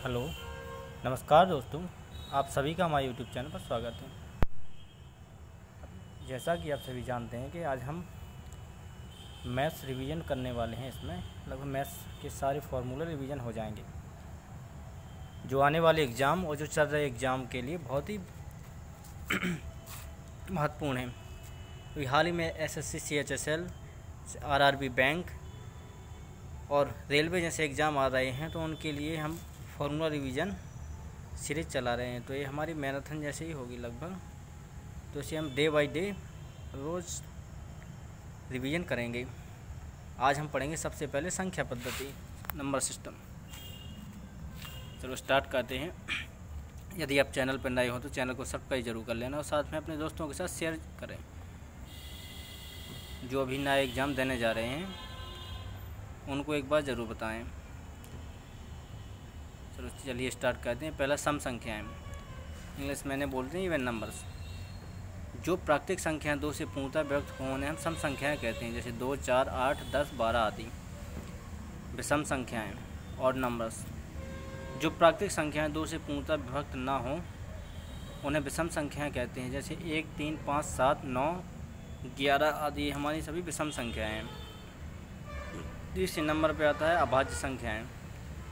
Hello, नमस्कार दोस्तों। आप सभी का हमारे यूट्यूब चैनल पर स्वागत है। जैसा कि आप सभी जानते हैं कि आज हम मैथ्स रिवीजन करने वाले हैं। इसमें लगभग मैथ्स के सारे फार्मूला रिवीजन हो जाएंगे जो आने वाले एग्ज़ाम और जो चल रहे एग्ज़ाम के लिए बहुत ही महत्वपूर्ण है। तो हाल ही में एसएससी, सीएचएसएल, आरआरबी बैंक और रेलवे जैसे एग्ज़ाम आ रहे हैं, तो उनके लिए हम फार्मूला रिवीजन सीरीज चला रहे हैं। तो ये हमारी मैराथन जैसे ही होगी लगभग। तो इसे हम डे बाय डे रोज़ रिवीजन करेंगे। आज हम पढ़ेंगे सबसे पहले संख्या पद्धति, नंबर सिस्टम। चलो स्टार्ट करते हैं। यदि आप चैनल पर नए हो तो चैनल को सब्सक्राइब जरूर कर लेना और साथ में अपने दोस्तों के साथ शेयर करें जो अभी नया एग्ज़ाम देने जा रहे हैं, उनको एक बार ज़रूर बताएं। चलो चलिए स्टार्ट करते हैं। पहला सम संख्याएं, इंग्लिश में बोलते हैं इवन नंबर्स। जो प्राकृतिक संख्याएं 2 से पूर्णतः व्यक्त हों उन्हें हम सम संख्याएं कहते हैं, जैसे 2, 4, 8, 10, 12 आदि। विषम संख्याएं और नंबर्स। जो प्राकृतिक संख्याएं 2 से पूर्णतः विभक्त ना हों उन्हें विषम संख्याएं कहते हैं, जैसे 1, 3, 5, 7, 9, 11 आदि हमारी सभी विषम संख्याएं हैं। तीसरे नंबर पर आता है अभाज्य संख्याएं,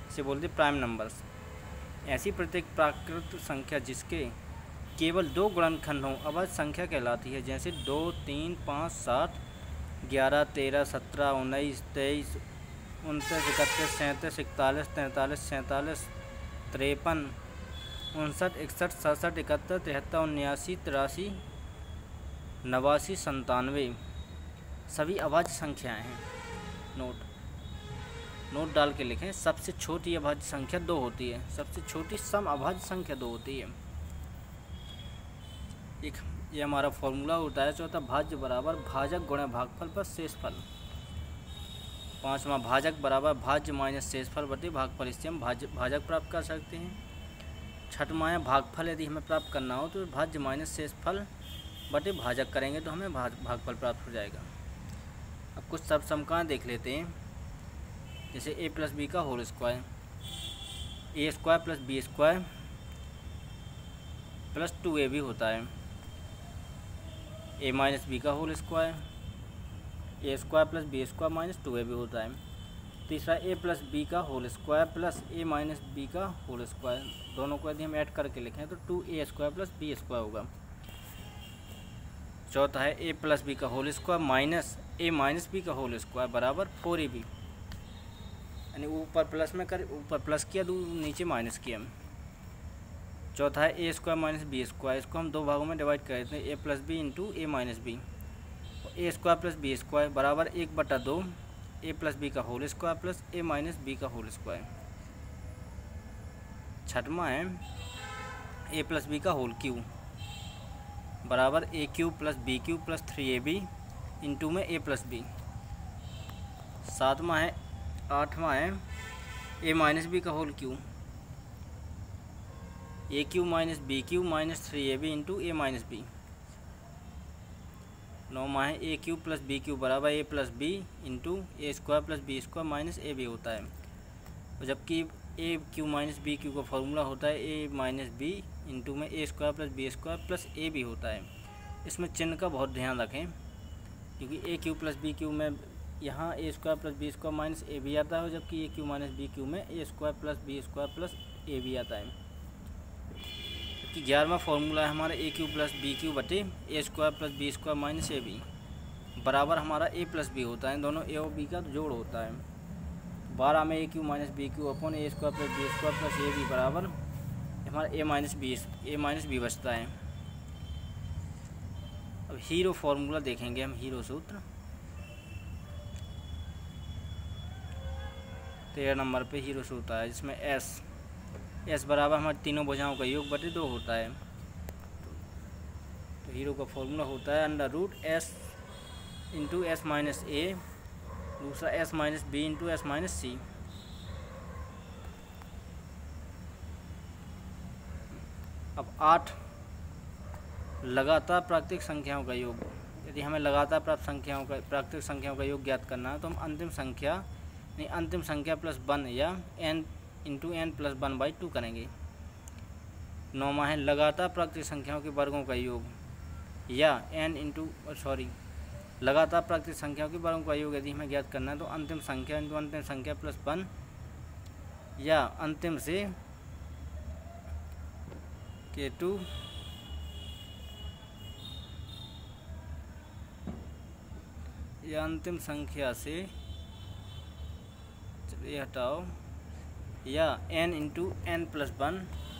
इसे बोलते हैं प्राइम नंबर्स। ऐसी प्रत्येक प्राकृत संख्या जिसके केवल 2 गुणनखंड हों अभाज्य संख्या कहलाती है, जैसे 2, 3, 5, 7, 11, 13, 17, 19, 23, 29, 31, 37, 41, 43, 47, 53, 59, 61, 67, 71, 73, 79, 83, 89, 97 सभी अभाज्य संख्याएं हैं। नोट डाल के लिखें। सबसे छोटी अभाज्य संख्या 2 होती है। सबसे छोटी सम अभाज्य संख्या 2 होती है। ये हमारा फॉर्मूला होता है। चौथा, भाज्य बराबर भाजक गुणा भागफल पर शेषफल। पांचवा, भाजक बराबर भाज्य माइनस शेषफल बटे भागफल, इससे हम भाजक प्राप्त कर सकते हैं। छठवां है भागफल, यदि हमें प्राप्त करना हो तो भाज्य माइनस शेषफल बटे भाजक करेंगे तो हमें भागफल प्राप्त हो जाएगा। अब कुछ सब समकाएं देख लेते हैं, जैसे a प्लस बी का whole square, A square plus B square plus 2ab होता है। a माइनस बी का whole square, A square plus B square minus 2ab होता है। तीसरा a प्लस बी का whole square plus a minus B का whole square, दोनों को यदि हम ऐड करके लिखें तो 2a square plus B square होगा। चौथा है a प्लस बी का whole square minus a minus B का होल स्क्वायर बराबर 4ab, यानी ऊपर प्लस किया, नीचे माइनस किया। चौथा है A square minus B square, इसको हम 2 भागों में डिवाइड कर देते हैं, A plus B into A minus B. A square plus B square बराबर 1/2 ए प्लस बी का whole square plus A minus B का होल स्क्वायर। छठवां है ए प्लस बी का होल क्यूब बराबर A cube plus B cube plus 3ab into में A plus B. आठवां है ए माइनस बी का whole cube, A cube minus B cube minus 3ab into A minus B. नौवां है A cube plus B cube बराबर A plus B into A square plus B square minus A B होता है। और जबकि A cube minus B cube का formula होता है ए माइनस बी इंटू में A square plus B square plus A B होता है। इसमें चिन्ह का बहुत ध्यान रखें, क्योंकि ए क्यूब प्लस बी क्यूब में यहाँ A square plus B square minus A B आता है, जबकि A cube minus B cube में A square plus B square plus A B आता है। कि 11वां फॉर्मूला है हमारा A cube plus B cube बटे A square plus B square minus A B बराबर हमारा ए प्लस बी होता है। दोनों ए और बी का जोड़ होता है। 12 में A cube minus B cube upon A square plus B square plus A B बराबर हमारा ए माइनस बी बचता है। अब हीरो फॉर्मूला देखेंगे हम, हीरो सूत्र 13 नंबर पे हीरो सूत्र है, जिसमें एस बराबर हमारे तीनों भुजाओं का योग बटे 2 होता है। तो हीरो का फॉर्मूला होता है under root S into S minus A, दूसरा S minus B into S minus C. अब 8 लगातार प्राकृतिक संख्याओं का योग। यदि हमें लगातार प्राकृतिक संख्याओं का योग ज्ञात करना है तो हम अंतिम संख्या प्लस 1 या n इंटू एन प्लस 1/2 करेंगे। 9वां है लगातार प्राकृतिक संख्याओं के वर्गों का योग, या लगातार प्राकृतिक संख्याओं के वर्गों का योग यदि हमें ज्ञात करना है तो अंतिम संख्या इंटू अंतिम संख्या प्लस 1, या अंतिम से K2 या अंतिम संख्या से, चलिए हटाओ, या n इंटू एन प्लस 1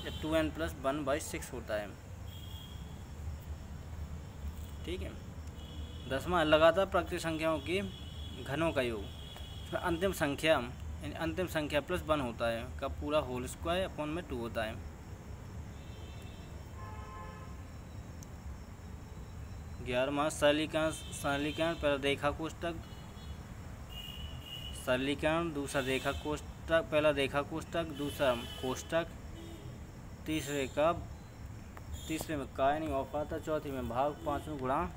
या 2n प्लस 1/6 होता है। ठीक है। 10वां लगातार प्राकृतिक संख्याओं के घनों का योग, इसमें अंतिम संख्या प्लस 1 होता है का पूरा होल स्क्वायर अपॉन में 2 होता है। 11वां सरलीकरण पहला रेखा कोष्ठक, सरलीकरण दूसरा रेखा कोष्ठक, पहला रेखा कोष्ठक दूसरा कोष्ठक, तीसरे में का यानी ऑफ आता, चौथे में भाग, 5वां गुणा,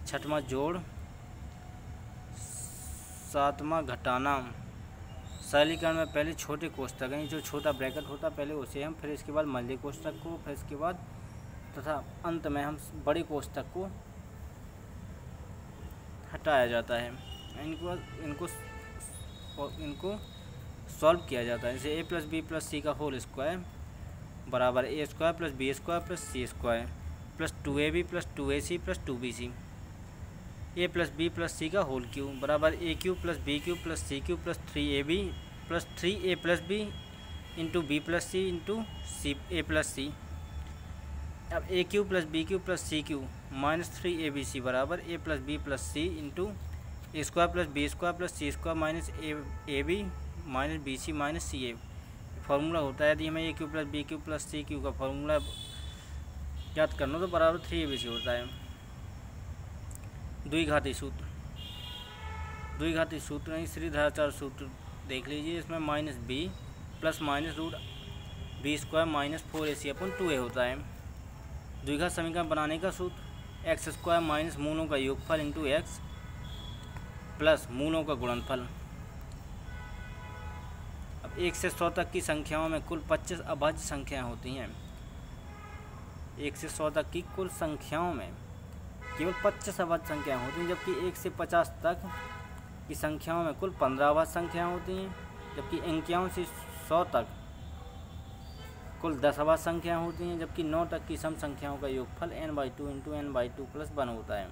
6वां जोड़, 7वां घटाना। सरलीकरण में पहले छोटे कोष्ठक यानी जो छोटा ब्रैकेट होता है पहले उसे हम, फिर इसके बाद मध्य कोष्ठक को, फिर इसके बाद तथा अंत में हम बड़े कोष्ठक को हटाया जाता है। इनको सॉल्व किया जाता है। जैसे a plus B plus C का होल स्क्वायर बराबर a square plus B square plus C square plus 2ab plus 2ac plus 2bc। a plus B plus C का होल क्यूब बराबर a cube plus B cube plus C cube plus 3ab plus 3a plus B into B plus C into C A plus C. अब a cube plus B cube plus C cube minus 3abc बराबर a plus B plus C into A square plus B square plus C square minus A B minus B C minus C A formula होता है। यदि हमें a cube plus B cube plus C cube का formula याद करना तो बराबर 3abc होता है। द्विघाती सूत्र नहीं, श्रीधराचार्य सूत्र देख लीजिए। इसमें minus B plus minus root B square minus 4ac upon 2a होता है। द्विघात समीकरण बनाने का सूत्र एक्स स्क्वायर माइनस मूलों का योगफल इंटू एक्स प्लस मूलों का गुणनफल। अब 1 से 100 तक की संख्याओं में कुल 25 अभाज्य संख्याएं होती हैं। 1 से 100 तक की कुल संख्याओं में केवल 25 अभाज्य संख्याएं होती हैं, जबकि 1 से 50 तक की संख्याओं में कुल 15 अभाज्य संख्याएं होती हैं, जबकि 51 से 100 तक कुल 10 अभाज्य संख्याएं होती हैं, जबकि 9 तक की सम संख्याओं का योगफल n/2 इंटू n/2 प्लस 1 होता है,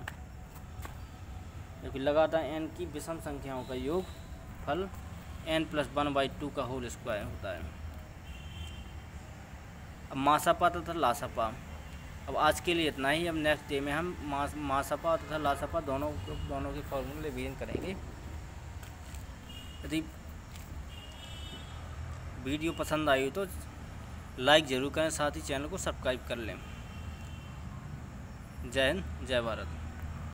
जबकि लगातार n की विषम संख्याओं का योगफल n प्लस 1/2 का होल स्क्वायर होता है। अब मासापा तथा लासापा, अब आज के लिए इतना ही। अब नेक्स्ट डे में हम मासापा तथा लासापा दोनों के फॉर्मूले रिवीजन करेंगे। यदि वीडियो पसंद आई हो तो लाइक ज़रूर करें, साथ ही चैनल को सब्सक्राइब कर लें। जय हिंद, जय भारत।